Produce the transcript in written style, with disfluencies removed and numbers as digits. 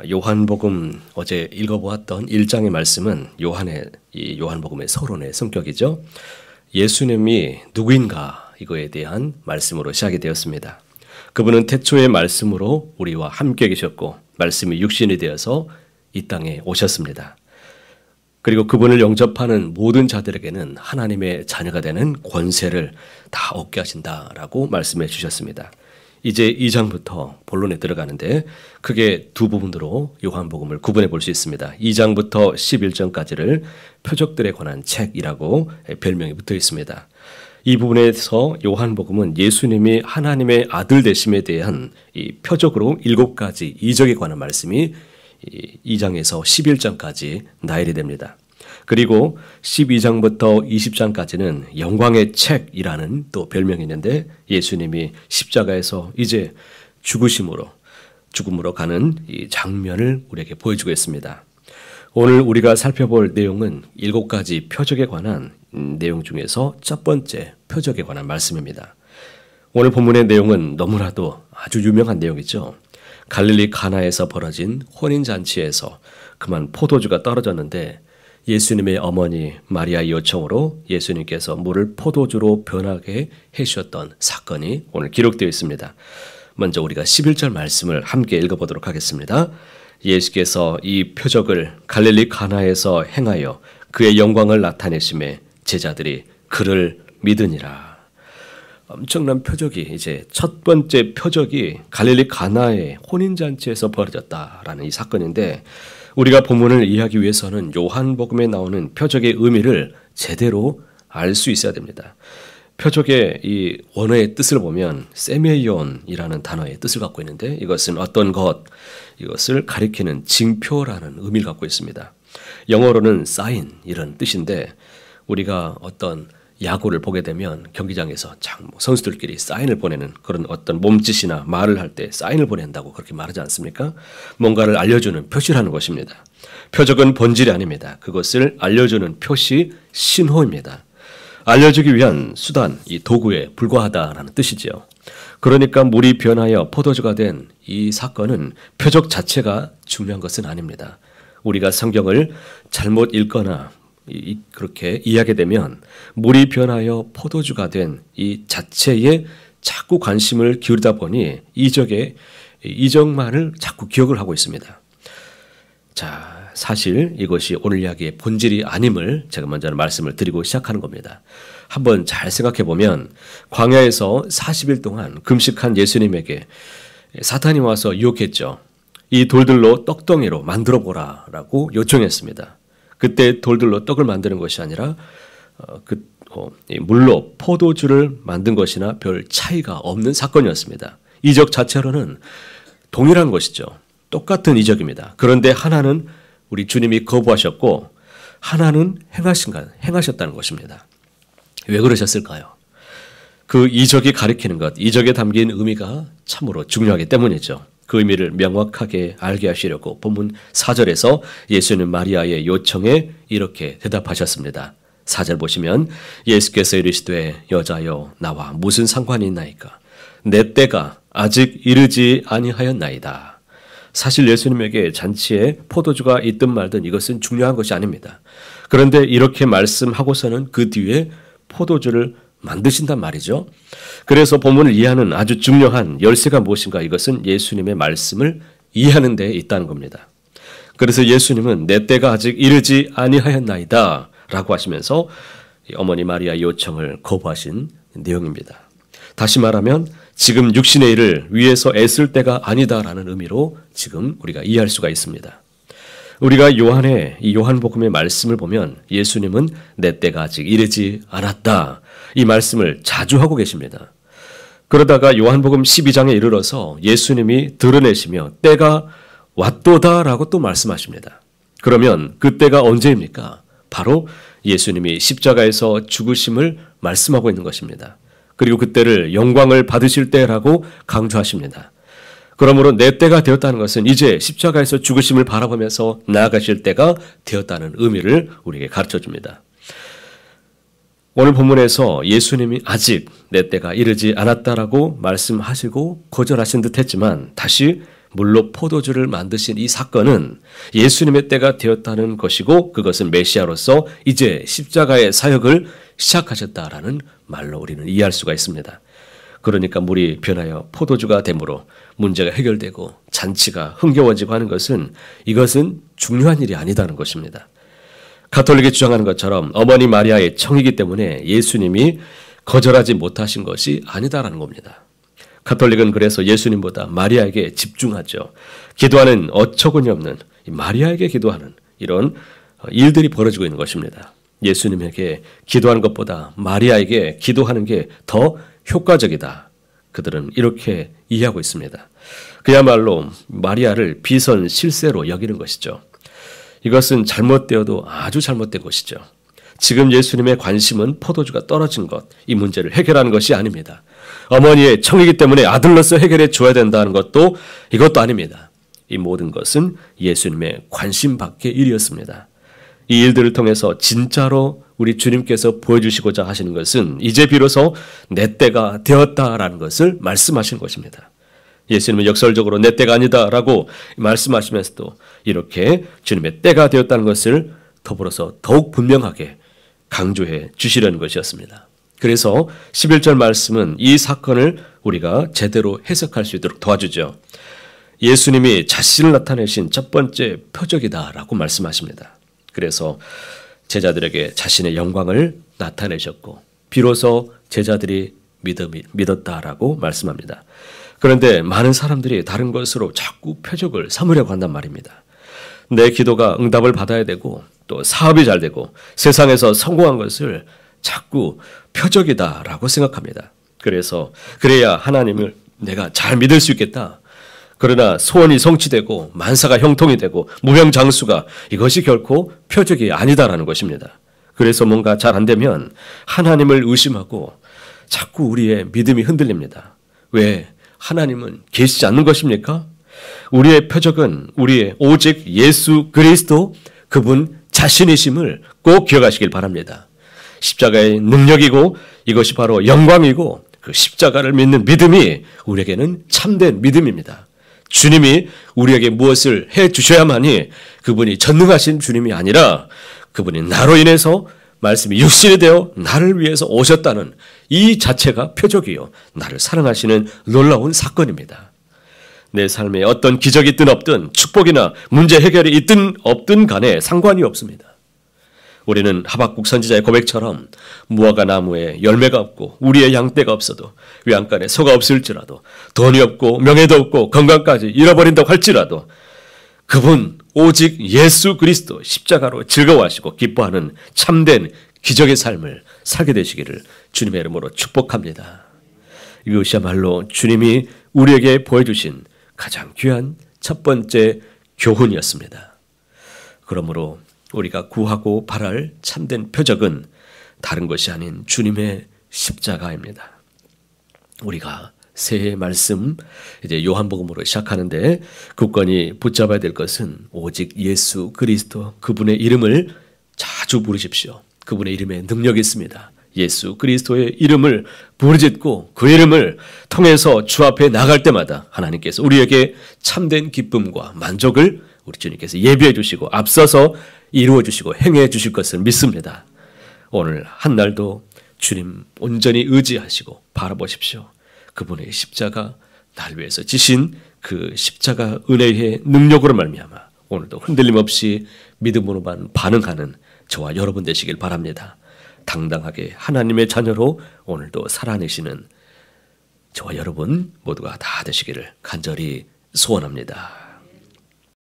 요한복음 어제 읽어보았던 1장의 말씀은 요한복음의 서론의 성격이죠. 예수님이 누구인가 이거에 대한 말씀으로 시작이 되었습니다. 그분은 태초의 말씀으로 우리와 함께 계셨고 말씀이 육신이 되어서 이 땅에 오셨습니다. 그리고 그분을 영접하는 모든 자들에게는 하나님의 자녀가 되는 권세를 다 얻게 하신다라고 말씀해 주셨습니다. 이제 2장부터 본론에 들어가는데 크게 두 부분으로 요한복음을 구분해 볼 수 있습니다. 2장부터 11장까지를 표적들에 관한 책이라고 별명이 붙어 있습니다. 이 부분에서 요한복음은 예수님이 하나님의 아들 되심에 대한 이 표적으로 7가지 이적에 관한 말씀이 2장에서 11장까지 나열이 됩니다. 그리고 12장부터 20장까지는 영광의 책이라는 또 별명이 있는데 예수님이 십자가에서 이제 죽음으로 가는 이 장면을 우리에게 보여주고 있습니다. 오늘 우리가 살펴볼 내용은 7가지 표적에 관한 내용 중에서 첫 번째 표적에 관한 말씀입니다. 오늘 본문의 내용은 너무나도 아주 유명한 내용이죠. 갈릴리 가나에서 벌어진 혼인잔치에서 그만 포도주가 떨어졌는데 예수님의 어머니 마리아의 요청으로 예수님께서 물을 포도주로 변하게 해주셨던 사건이 오늘 기록되어 있습니다. 먼저 우리가 11절 말씀을 함께 읽어보도록 하겠습니다. 예수께서 이 표적을 갈릴리 가나에서 행하여 그의 영광을 나타내심에 제자들이 그를 믿으니라. 엄청난 표적이 이제 첫 번째 표적이 갈릴리 가나의 혼인잔치에서 벌어졌다라는 이 사건인데 우리가 본문을 이해하기 위해서는 요한복음에 나오는 표적의 의미를 제대로 알 수 있어야 됩니다. 표적의 이 원어의 뜻을 보면 세메이온이라는 단어의 뜻을 갖고 있는데 이것은 어떤 것, 이것을 가리키는 징표라는 의미를 갖고 있습니다. 영어로는 sign 이런 뜻인데 우리가 어떤 야구를 보게 되면 경기장에서 선수들끼리 사인을 보내는 그런 어떤 몸짓이나 말을 할 때 사인을 보낸다고 그렇게 말하지 않습니까? 뭔가를 알려주는 표시를 하는 것입니다. 표적은 본질이 아닙니다. 그것을 알려주는 표시, 신호입니다. 알려주기 위한 수단, 이 도구에 불과하다라는 뜻이죠. 그러니까 물이 변하여 포도주가 된 이 사건은 표적 자체가 중요한 것은 아닙니다. 우리가 성경을 잘못 읽거나 그렇게 이해하게 되면 물이 변하여 포도주가 된 이 자체에 자꾸 관심을 기울이다 보니 이적만을 자꾸 기억을 하고 있습니다. 자, 사실 이것이 오늘 이야기의 본질이 아님을 제가 먼저 말씀을 드리고 시작하는 겁니다. 한번 잘 생각해 보면 광야에서 40일 동안 금식한 예수님에게 사탄이 와서 유혹했죠. 이 돌들로 떡덩이로 만들어 보라라고 요청했습니다. 그때 돌들로 떡을 만드는 것이 아니라 물로 포도주를 만든 것이나 별 차이가 없는 사건이었습니다. 이적 자체로는 동일한 것이죠. 똑같은 이적입니다. 그런데 하나는 우리 주님이 거부하셨고 하나는 행하셨다는 것입니다. 왜 그러셨을까요? 그 이적이 가리키는 것, 이적에 담긴 의미가 참으로 중요하기 때문이죠. 그 의미를 명확하게 알게 하시려고 본문 4절에서 예수는 마리아의 요청에 이렇게 대답하셨습니다. 4절 보시면 예수께서 이르시되 여자여 나와 무슨 상관이 있나이까 내 때가 아직 이르지 아니하였나이다. 사실 예수님에게 잔치에 포도주가 있든 말든 이것은 중요한 것이 아닙니다. 그런데 이렇게 말씀하고서는 그 뒤에 포도주를 만드신단 말이죠. 그래서 본문을 이해하는 아주 중요한 열쇠가 무엇인가 이것은 예수님의 말씀을 이해하는 데 있다는 겁니다. 그래서 예수님은 내 때가 아직 이르지 아니하였나이다 라고 하시면서 어머니 마리아의 요청을 거부하신 내용입니다. 다시 말하면 지금 육신의 일을 위해서 애쓸 때가 아니다라는 의미로 지금 우리가 이해할 수가 있습니다. 우리가 이 요한복음의 말씀을 보면 예수님은 내 때가 아직 이르지 않았다. 이 말씀을 자주 하고 계십니다. 그러다가 요한복음 12장에 이르러서 예수님이 드러내시며 때가 왔도다라고 또 말씀하십니다. 그러면 그 때가 언제입니까? 바로 예수님이 십자가에서 죽으심을 말씀하고 있는 것입니다. 그리고 그때를 영광을 받으실 때라고 강조하십니다. 그러므로 내 때가 되었다는 것은 이제 십자가에서 죽으심을 바라보면서 나아가실 때가 되었다는 의미를 우리에게 가르쳐줍니다. 오늘 본문에서 예수님이 아직 내 때가 이르지 않았다라고 말씀하시고 거절하신 듯 했지만 다시 물로 포도주를 만드신 이 사건은 예수님의 때가 되었다는 것이고 그것은 메시아로서 이제 십자가의 사역을 시작하셨다라는 말로 우리는 이해할 수가 있습니다. 그러니까 물이 변하여 포도주가 되므로 문제가 해결되고 잔치가 흥겨워지고 하는 것은 이것은 중요한 일이 아니다는 것입니다. 가톨릭이 주장하는 것처럼 어머니 마리아의 청이기 때문에 예수님이 거절하지 못하신 것이 아니다라는 겁니다. 가톨릭은 그래서 예수님보다 마리아에게 집중하죠. 기도하는 어처구니 없는 마리아에게 기도하는 이런 일들이 벌어지고 있는 것입니다. 예수님에게 기도하는 것보다 마리아에게 기도하는 게 더 효과적이다. 그들은 이렇게 이해하고 있습니다. 그야말로 마리아를 비선 실세로 여기는 것이죠. 이것은 잘못되어도 아주 잘못된 것이죠. 지금 예수님의 관심은 포도주가 떨어진 것, 이 문제를 해결하는 것이 아닙니다. 어머니의 청이기 때문에 아들로서 해결해 줘야 된다는 것도 이것도 아닙니다. 이 모든 것은 예수님의 관심 밖의 일이었습니다. 이 일들을 통해서 진짜로 우리 주님께서 보여주시고자 하시는 것은 이제 비로소 내 때가 되었다라는 것을 말씀하시는 것입니다. 예수님은 역설적으로 내 때가 아니다라고 말씀하시면서도 이렇게 주님의 때가 되었다는 것을 더불어서 더욱 분명하게 강조해 주시려는 것이었습니다. 그래서 11절 말씀은 이 사건을 우리가 제대로 해석할 수 있도록 도와주죠. 예수님이 자신을 나타내신 첫 번째 표적이다라고 말씀하십니다. 그래서 제자들에게 자신의 영광을 나타내셨고 비로소 제자들이 믿었다라고 말씀합니다. 그런데 많은 사람들이 다른 것으로 자꾸 표적을 삼으려고 한단 말입니다. 내 기도가 응답을 받아야 되고 또 사업이 잘 되고 세상에서 성공한 것을 자꾸 표적이다라고 생각합니다. 그래서 그래야 하나님을 내가 잘 믿을 수 있겠다. 그러나 소원이 성취되고 만사가 형통이 되고 무병장수가 이것이 결코 표적이 아니다라는 것입니다. 그래서 뭔가 잘 안 되면 하나님을 의심하고 자꾸 우리의 믿음이 흔들립니다. 왜? 하나님은 계시지 않는 것입니까? 우리의 표적은 우리의 오직 예수 그리스도 그분 자신이심을 꼭 기억하시길 바랍니다. 십자가의 능력이고 이것이 바로 영광이고 그 십자가를 믿는 믿음이 우리에게는 참된 믿음입니다. 주님이 우리에게 무엇을 해 주셔야만이 그분이 전능하신 주님이 아니라 그분이 나로 인해서 말씀이 육신이 되어 나를 위해서 오셨다는 이 자체가 표적이요. 나를 사랑하시는 놀라운 사건입니다. 내 삶에 어떤 기적이 있든 없든 축복이나 문제 해결이 있든 없든 간에 상관이 없습니다. 우리는 하박국 선지자의 고백처럼 무화과 나무에 열매가 없고 우리의 양떼가 없어도 외양간에 소가 없을지라도 돈이 없고 명예도 없고 건강까지 잃어버린다고 할지라도 그분 오직 예수 그리스도 십자가로 즐거워하시고 기뻐하는 참된 기적의 삶을 살게 되시기를 주님의 이름으로 축복합니다. 이것이야말로 주님이 우리에게 보여주신 가장 귀한 첫 번째 교훈이었습니다. 그러므로 우리가 구하고 바랄 참된 표적은 다른 것이 아닌 주님의 십자가입니다. 우리가 새해 말씀 이제 요한복음으로 시작하는데 굳건히 붙잡아야 될 것은 오직 예수 그리스도 그분의 이름을 자주 부르십시오. 그분의 이름에 능력이 있습니다. 예수 그리스도의 이름을 부르짖고 그 이름을 통해서 주 앞에 나갈 때마다 하나님께서 우리에게 참된 기쁨과 만족을 우리 주님께서 예비해 주시고 앞서서 이루어 주시고 행해 주실 것을 믿습니다. 오늘 한 날도 주님 온전히 의지하시고 바라보십시오. 그분의 십자가 날 위해서 지신 그 십자가 은혜의 능력으로 말미암아 오늘도 흔들림 없이 믿음으로만 반응하는 저와 여러분 되시길 바랍니다. 당당하게 하나님의 자녀로 오늘도 살아내시는 저와 여러분 모두가 다 되시기를 간절히 소원합니다.